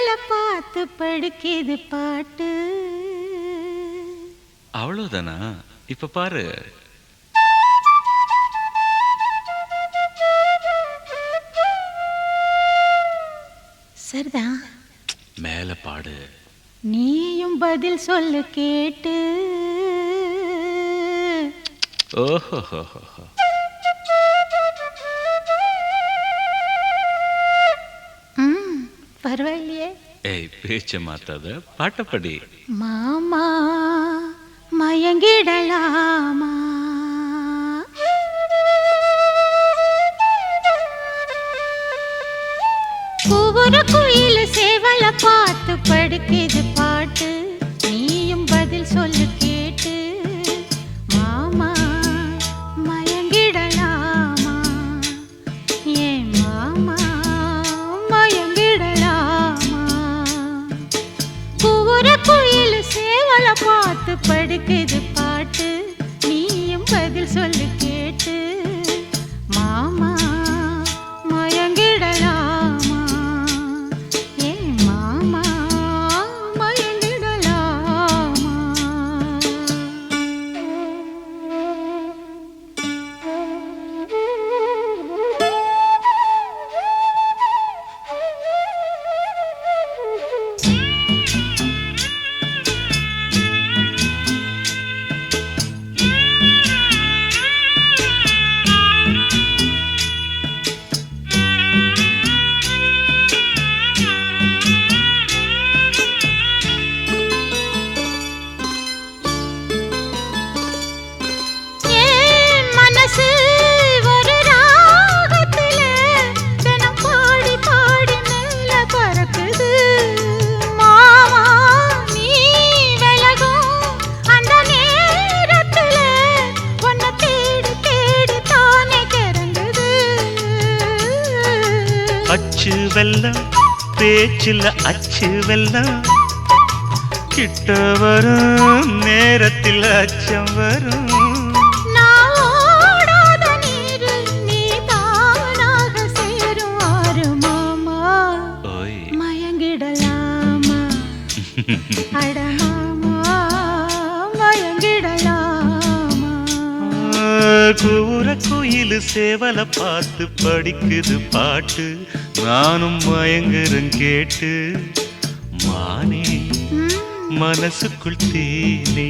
சேவல பார்த்து படுக்கிது பாட்டு. அவ்வளவுதானா? இப்ப பாரு. சரிதான். மேல பாடு. நீயும் பதில் சொல்லு கேட்டு. ஓஹோ. பரவாயில்லையே. ஏய், பேச்ச மாத்தாத, பாட்டப்படி. மாமா மயங்கிடலாமா? ஒவ்வொரு குயில் சேவல பார்த்து படுக்கிது பாட்டு. நீயும் பதில் சொல்லு கேட்டு. மாமா மயங்கிடலாமா? ஏன் மாமா மயங்கிடலாமா? ஒவ்வொரு குயில் சேவல பார்த்து படுக்கிது பாட்டு. நீயும் பதில் சொல்லு கேட்டு. மாமா மயங்கிடலாமா? அச்சு வெல்லம் பேச்சில் அச்சு வெல்லம் கிட்ட வரும் நேரத்தில் அச்சம் வரும். மயங்கிடலாமா? அடமாமா மயங்கிடலாமா? கூற குயில் சேவல பார்த்து படிக்குது பாட்டு. நானும் மயங்குறேன் கேட்டு. மானே மனசுக்குள் தேனே,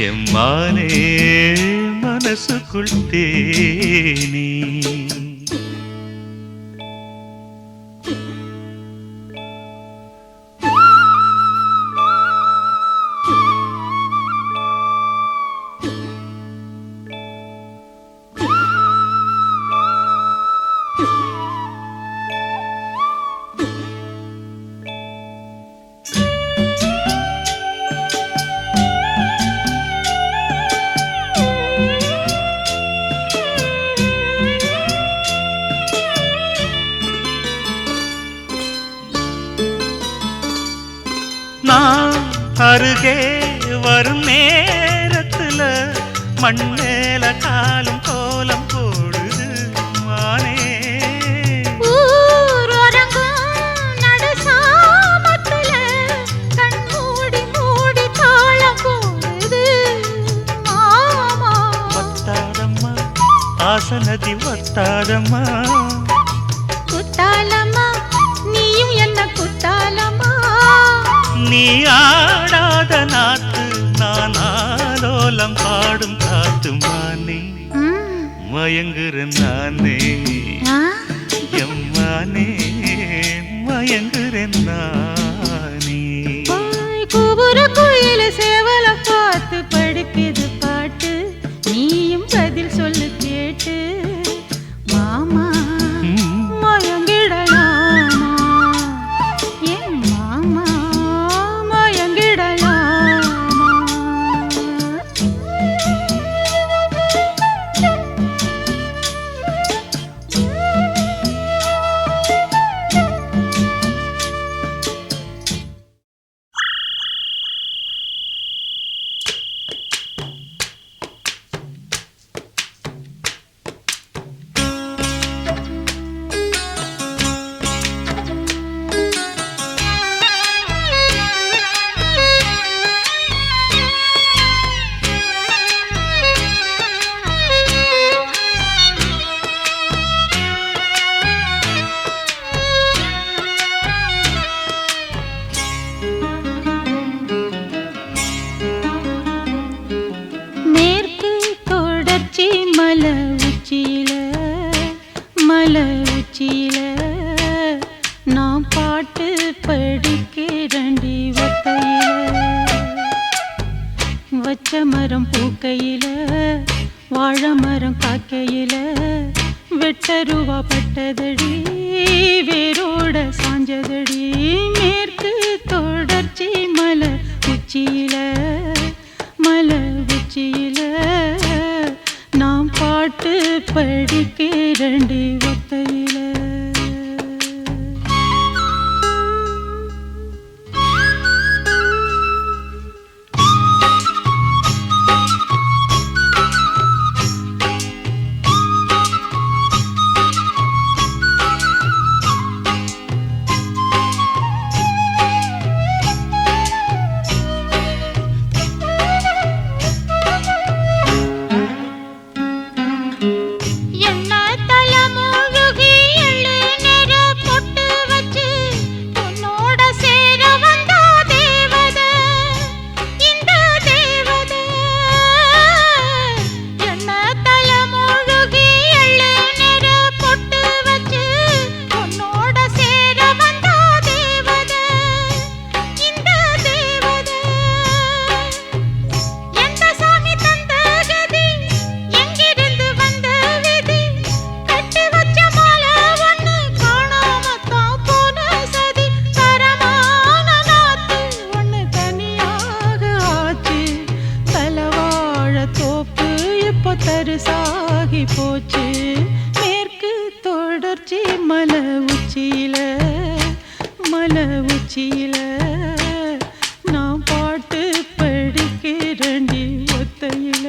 என் மானே மனசுக்குள் தேனே. நான் அருகே வரும் நேரத்துல மண்ணேல காலும் கோலம் போடுது மானே. ஒத்தாதம்மா ஆசனதி ஒத்தாதம்மா. குத்தாலம்மா நீயும் என்ன குத்தாலம்மா? நீ ஆடாத நாத்து நான் ஆலோலம் பாடும் காத்து மானே. மயங்குறேன் நானே எம்மானே, மயங்குறேன் நானே. கூவுற குயில சேவல பார்த்து படுக்குது பாட்டு. நீயும் பதில் சொல்லு கேட்டு. மாமா மயங்கிடலாமா? ஏன் மாமா மயங்கிடலாமா? மலை உச்சியில நான் பாட்டு படிக்கிறண்டி ஒத்தையில வச்ச மரம் பூக்கையில வாழை மரம் காக்கையில வெட்டருவா பட்டதடி வேரோட சாஞ்சதடி மேற்கு தொடர்ச்சி மலை உச்சியில மலை உச்சியில நாம் பாட்டு படிக்கிறண்டி ஒத்தையில தரிசாகி போச்சு மேற்கு தொடர்ச்சி மலை உச்சியில மலை உச்சியில நான் பாட்டு படிக்கிறண்டி ஒத்தையில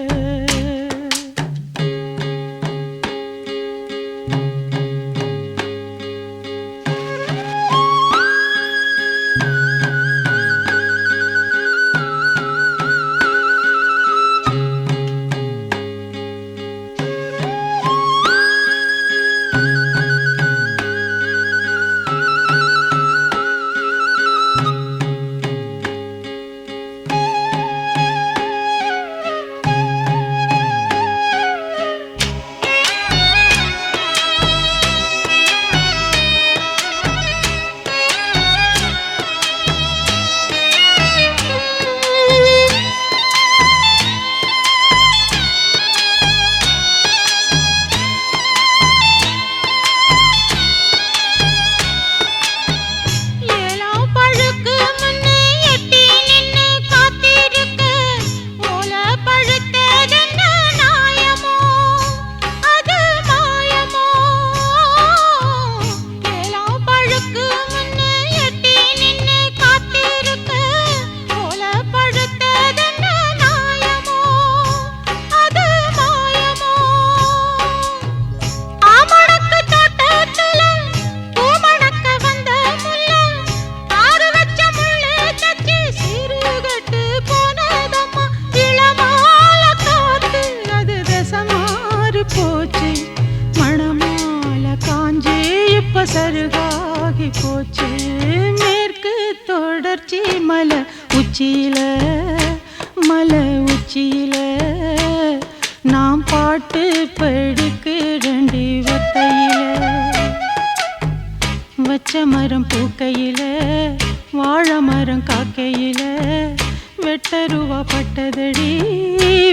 போச்சு மணமால காஞ்சே இப்ப சருகாகி போச்சு மேற்கு தொடர்ச்சி மலை உச்சியில மலை உச்சியில நாம் பாட்டு படிக்கிறண்டி ஒத்தையில வச்ச மரம் பூக்கையில வாழை மரம் காக்கையில வெட்டருவா பட்டதடி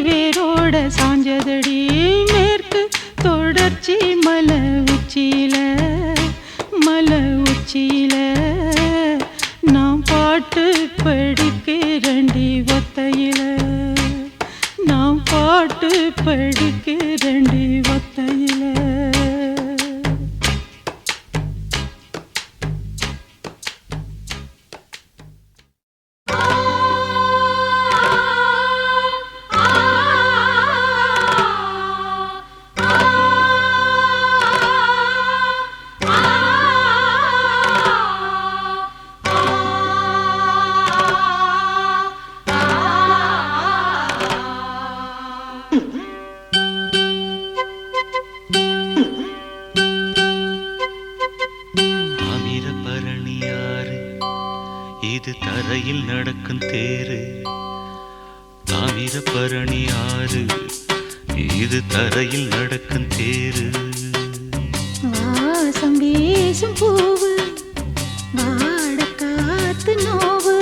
வேரோட சாஞ்சதடி மேற்கு தொடர்ச்சி மலை உச்சியில மலை உச்சியில நாம் பாட்டு படிக்கிறண்டி ஒத்தையில நாம் பாட்டு படிக்கிறண்டி ஒத்தையில இது தரையில் நடக்கும் தேரு தாமிரபரணி ஆறு இது தரையில் நடக்கும் தேரு வாசம் வீசும் பூவு வாட காத்து நோவு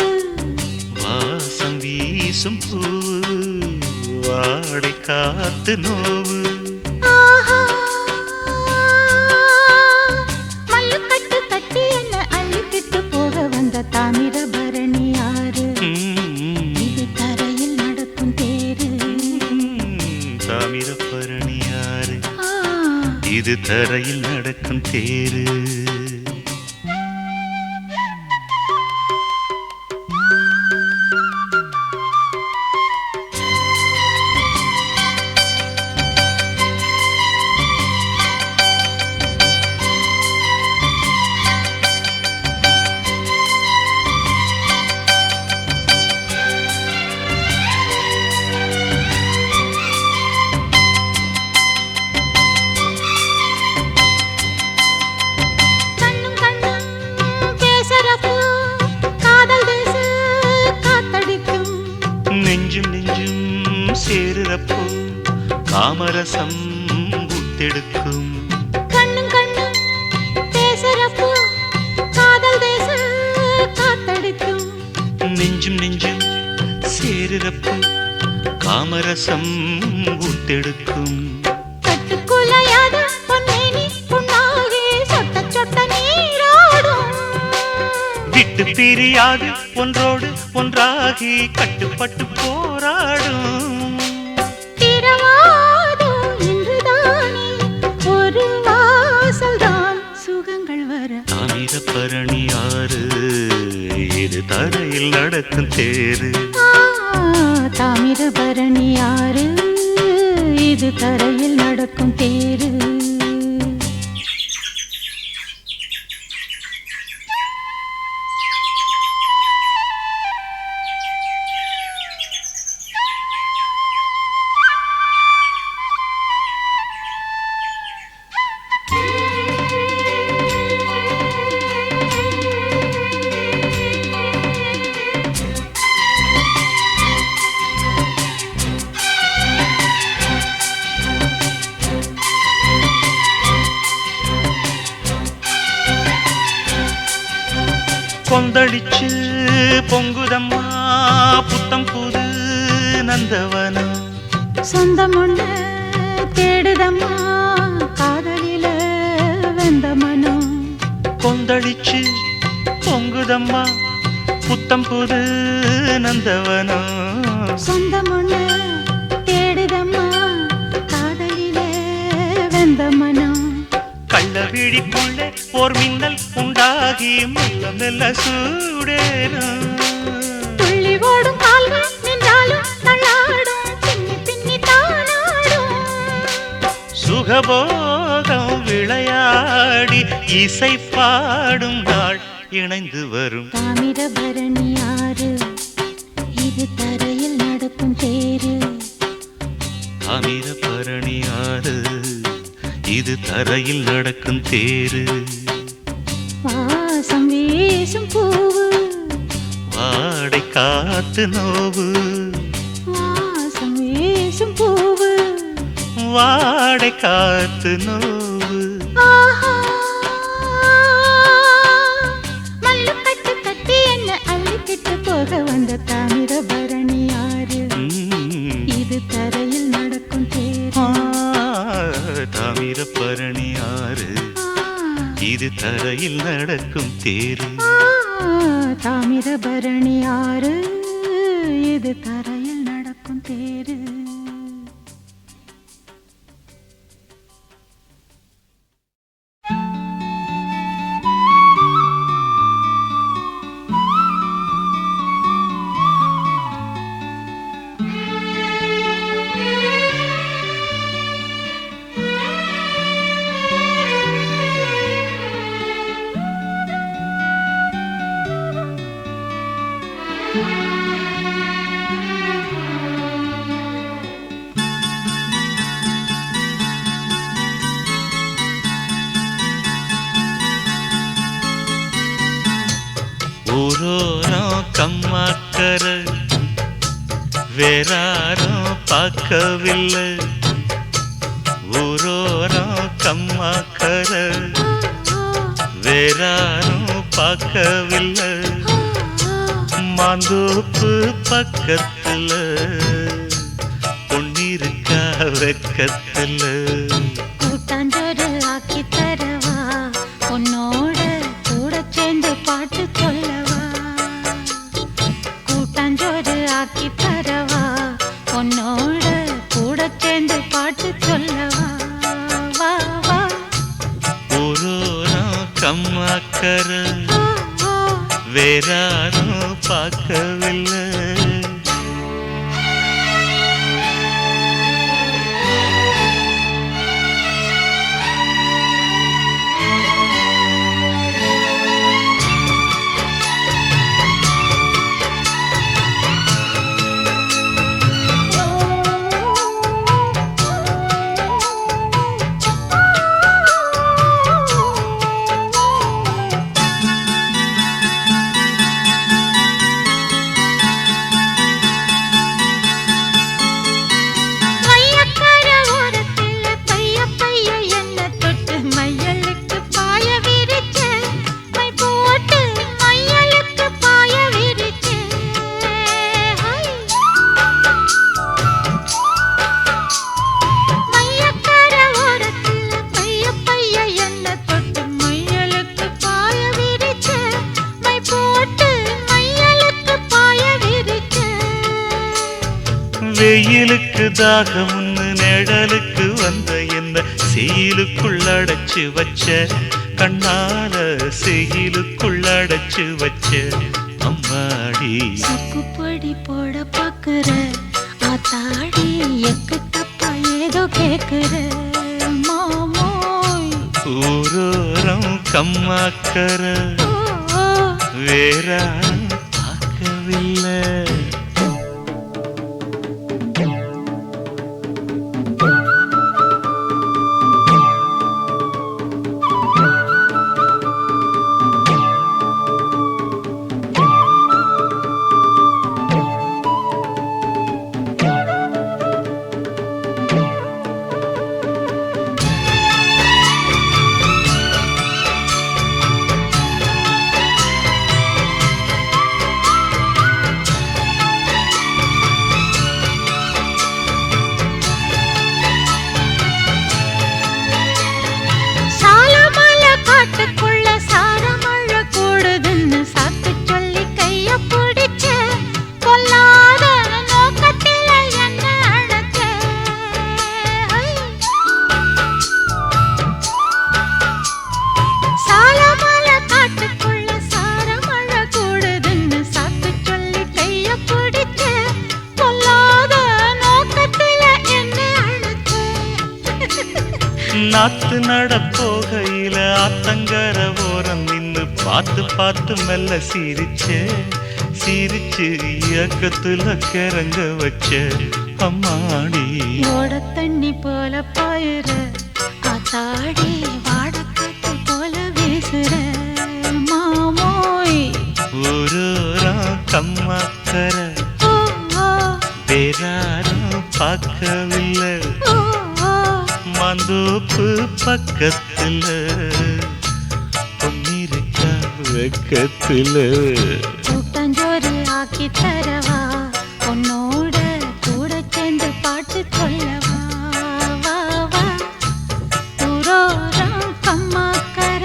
வாசம் வீசும் பூவு வாடை காத்து நோவு ஆஹா மல்லுக்கட்டு கட்டி என்ன அள்ளிக்கிட்டு போக வந்த தாமிரபரணி யாரு இது தரையில் நடக்கும் தேரு தாமிரபரணி யாரு இது தரையில் நடக்கும் தேரு சேருறப்போ காமரசம் ஊத்தெடுக்கும் கண்ணும் கண்ணும் பேசுறப்போ காதல் தேச காத்தடிக்கும் நெஞ்சும் நெஞ்சும் சேருறப்போ காமரசம் ஊத்தெடுக்கும் கட்டுக்குலையாத பொன்னேனி புண்ணாகி சொட்ட சொட்ட நீராடும் விட்டு பிரியாது ஒன்றோடு ஒன்றாகி கட்டுப்பட்டு போராடும் தாமிரபரணி யாரு இது தரையில் நடக்கும் தேரு தாமிரபரணி யாரு இது தரையில் நடக்கும் தேரு கொந்தளிச்சு பொங்குதம்மா புத்தம் புது நந்தவனம் சொந்தம் ஒண்ணு தேடுதம்மா காதலில வெந்த மனம் கொந்தளிச்சு பொங்குதம்மா புத்தம் புது நந்தவனம் சொந்தம் ஒண்ணு தேடுதம்மா காதலில வெந்த மனம் கள்ள விழிக்குள்ளே போர் மின்னல் உண்டாகி மெல்ல மெல்ல சூடேறும் துள்ளி ஓடும் கால்கள் நின்றாலும் தள்ளாடும் பின்னி பின்னி தானாடும் சுகபோகம் விளையாடி இசை பாடும் நாள் இணைந்து வரும் தாமிரபரணி யாரு இது தரையில் நடக்கும் தேரு தாமிரபரணி யாரு இது தரையில் நடக்கும் தேரு வாசம் வீசும் பூவு வாடை காத்து நோவு வாசம் வீசும் பூவு வாடை காத்து நோவு ஆஹா மல்லுக்கட்டு கட்டி என்ன அள்ளிக்கிட்டு போக வந்த தாமிரபரணி யாரு இது தரையில் நடக்கும் தேரு தாமிரபரணி யாரு இது தரையில் நடக்கும் தேரு தாமிரபரணி யாரு இது தரையில் நடக்கும் தேரு ஊரோரம் கம்மாக்கர வேறாரும் பார்க்கவில்லை ஊரோரம் கம்மாக்கர வேறாரும் பார்க்கவில்லை மாந்தோப்பு பக்கத்துல பொன்னிருக்கா வெக்கத்துல கூட்டாஞ்சோறு ஆக்கி தரவா உன்னோட கூட சேர்ந்து பாட்டு சொல்லவா கூட்டாஞ்சோறு ஆக்கி தரவா உன்னோட கூட சேர்ந்து பாட்டு சொல்லவா வா வா ஊரோரம் கம்மாக்கர வேறாரும் பார்க்கவில்லை வெயிலுக்கு தாகம்னு நிழலுக்கு வந்த என்ன செயலுக்குள்ளடைச்சு வச்ச கண்ணால செயலுக்குள்ளடைச்சு வச்ச அம்மாடி சக்குப்படி போட பாக்குற ஆத்தாடி எக்கு தப்பா ஏதோ கேக்குற மாமோய் ஊரோரம் கம்மாக்கர வேற பார்க்கவில்லை நாத்து நடப்போகையில ஆத்தங்கர ஓரம் நின்னு பார்த்து பார்த்து மெல்ல சிரிச்சு இயக்கத்துல கிறங்க வச்ச அம்மாடி ஓட தண்ணி போல பாயுற ஆத்தாடி வாடக்கட்டு போல வீசுற மாமோய் ஊரோரம் கம்மாக்கர வேறாரும் பார்க்கவில்லை மாந்தோப்பு பக்கத்துல பொன்னிருக்கா வெக்கத்துல கூட்டாஞ்சோறு ஆக்கி தரவா உன்னோட கூட சேர்ந்து பாட்டு சொல்லவா வா வா ஊரோரம் கம்மாக்கர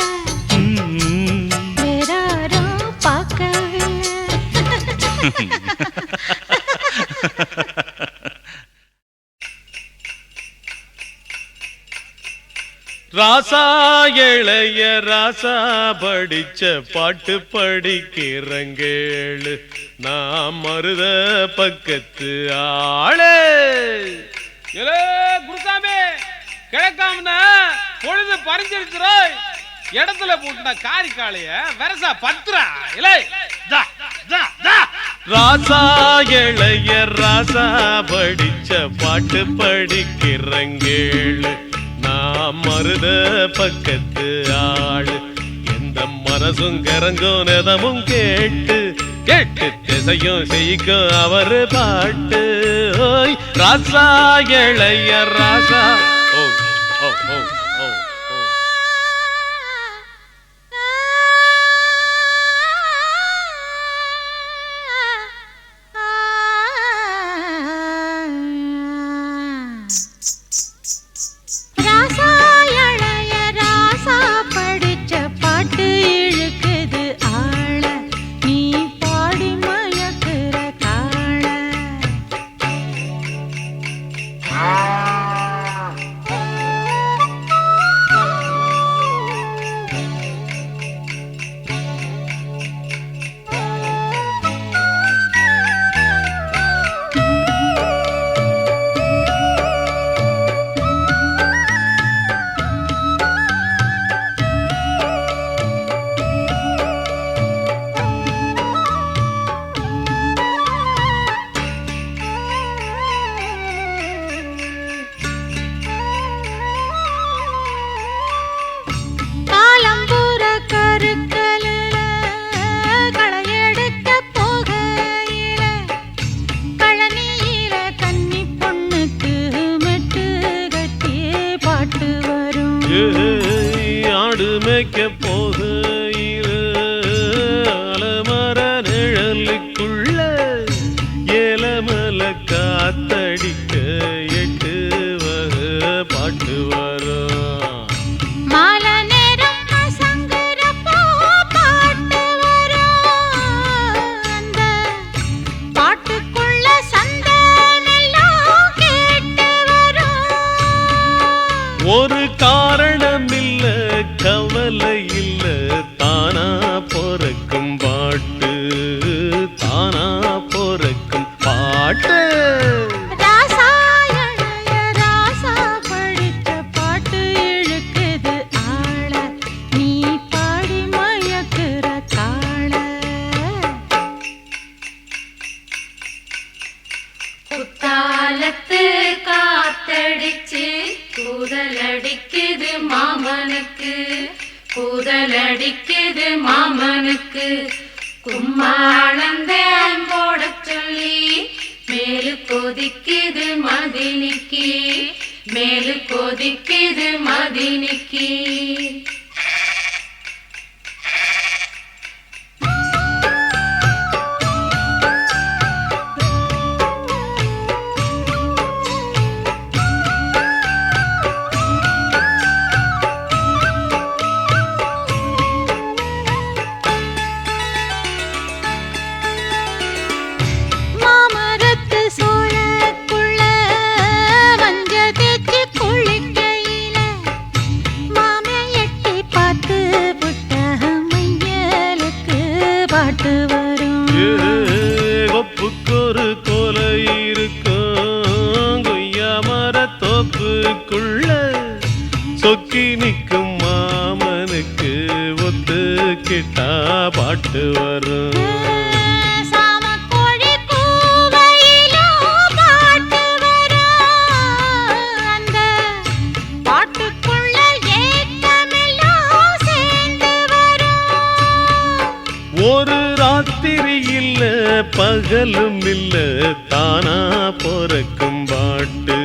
வேறாரும் பார்க்கவில்லை ராசா இளைய ராசா படிச்ச பாட்டு படிக்கிறங்கேளு நான் மருத பக்கத்து ஆளே குருசாமி கிழக்காம பொழுது பறிஞ்சிருச்சுரோய் இடத்துல போட்டுனா காரிக்காளைய வெரசா பத்துரா இலை ராசா இளைய ராசா படிச்ச பாட்டு படிக்கிறங்கேளு நான் மருத பக்கத்து ஆளு எந்த மனசும் கரங்கும் நெதமும் கேட்டு கேட்டு திசையும் செய்யும் அவரு பாட்டு ஓய் ராசா இளைய ராசா ஓ ராசா இளைய ராசா படிச்ச பாட்டு இழுக்குது ஆள நீ பாடி மயக்குற காள காலம்பூர கருக்கலில களையெடுக்க போகையில கழனியில கன்னி பொண்ணுக்கு மெட்டு கட்டி பாட்டு வரும் ஆடு மேய்க்க போகையில அலமர நிழலுக்குள்ள ஏலமல காத்தடிக்க எட்டு வகை பாட்டு வரும் மாலை நேரம் மசங்குறப்போ பாட்டு வரும் அந்த பாட்டுக்குள்ள சந்தமெல்லாம் கேட்டு வரும் ஒரு காரணம் இல்ல கவலை இல்ல தானா பொறக்கும் பாட்டு தானா பொறக்கும் பாட்டு ராசா இளைய ராசா படிச்ச பாட்டு இழுக்குது ஆள நீ பாடி மயக்குற காள குத்தாலத்து காத்தடிச்சு கூதலடிக்குது மாமனுக்கு கூதலடிக்குது மாமனுக்கு கும்மாளந்தேன் போட சொல்லி மேலு கொதிக்குது மதினிக்கு மேலு கொதிக்குது மதினிக்கு மாமரத்து சோளக்குள்ள மஞ்ச தேய்ச்சி குளிக்கையில மாமே எட்டி பார்த்து புட்ட மையலுக்கு பாட்டு வரும் ஒப்புக்கொரு கொலை இருக்கும் கொய்யா மரத்தோப்புக்குள்ள சொக்கி நிற்கும் மாமனுக்கு ஒத்துக்கிட்டா பாட்டு வரும் சாமக்கோழி கூவையிலும் பாட்டு வரும் அந்த பாட்டுக்குள்ள ஏக்கமெல்லாம் சேர்ந்து வரும் ஒரு ராத்திரி இல்ல பகலும் இல்ல தானா பொறக்கும் பாட்டு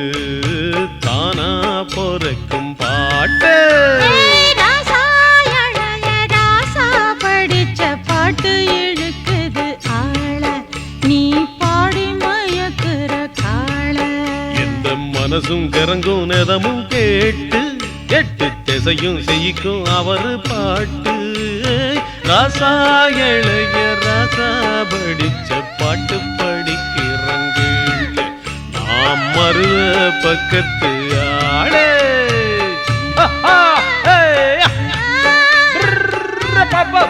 தானா பொறக்கும் பாட்டு ராசா இளைய ராசா படிச்ச பாட்டு இழுக்குது ஆள நீ பாடி மயக்குற காள எந்த மனசும் கிறங்கும் நெதமும் கேட்டு எட்டு திசையும் செய்யிக்கும் அவரு பாட்டு ராசா இளைய ராசா படிச்ச பாட்டு படிக்கிறங்க நாம் மருத பக்கத்து ஆளே பாப்பா